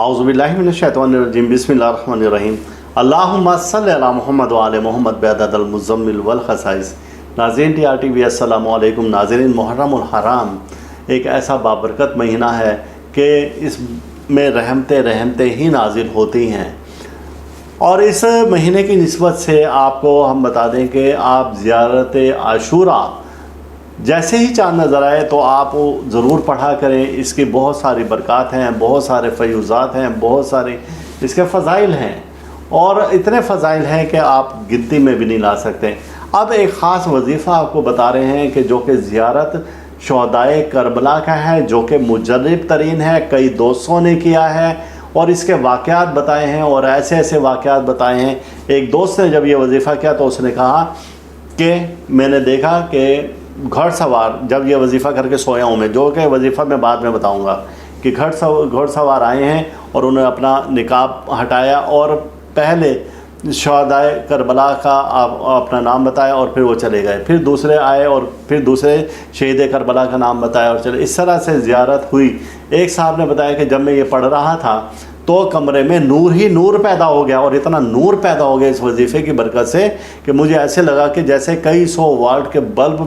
औज़ुबिल्लाहि मिनश्शैतानिर्रजीम बिस्मिल्लाहिर्रहमानिर्रहीम अल्लाहुम्मा सल्लि अला मुहम्मद व आले मुहम्मद बिअददिल मुज़म्मिल वल खसाइस। नाज़रीन TRTV अस्सलामु अलैकुम। नाज़रीन, मुहर्रमुल हराम एक ऐसा बाबरकत महीना है कि इसमें रहमतें ही नाजिल होती हैं, और इस महीने की निस्बत से आपको हम बता दें कि आप ज़ियारत आशूरा जैसे ही चाँद नज़र आए तो आप ज़रूर पढ़ा करें। इसकी बहुत सारी बरक़ात हैं, बहुत सारे फ़यूज़ात हैं, बहुत सारे इसके फ़ज़ाइल हैं, और इतने फ़ज़ाइल हैं कि आप गिनती में भी नहीं ला सकते। अब एक ख़ास वजीफ़ा आपको बता रहे हैं कि जो कि ज़ियारत शहदाए करबला का है, जो कि मुजर्रब तरीन है, कई दोस्तों ने किया है और इसके वाक़यात बताए हैं, और ऐसे ऐसे वाक़यात बताए हैं। एक दोस्त ने जब ये वजीफ़ा किया तो उसने कहा कि मैंने देखा कि घुड़सवार, जब ये वजीफ़ा करके सोया हूँ मैं, जो कि वजीफ़ा मैं बाद में बताऊँगा, कि घुड़सवार आए हैं और उन्होंने अपना निकाब हटाया और पहले शहदाए करबला का अपना नाम बताया और फिर वो चले गए। फिर दूसरे आए और फिर दूसरे शहीद करबला का नाम बताया और चले। इस तरह से ज़ियारत हुई। एक साहब ने बताया कि जब मैं ये पढ़ रहा था तो कमरे में नूर ही नूर पैदा हो गया, और इतना नूर पैदा हो गया इस वजीफ़े की बरकत से कि मुझे ऐसे लगा कि जैसे कई 100 वाट के बल्ब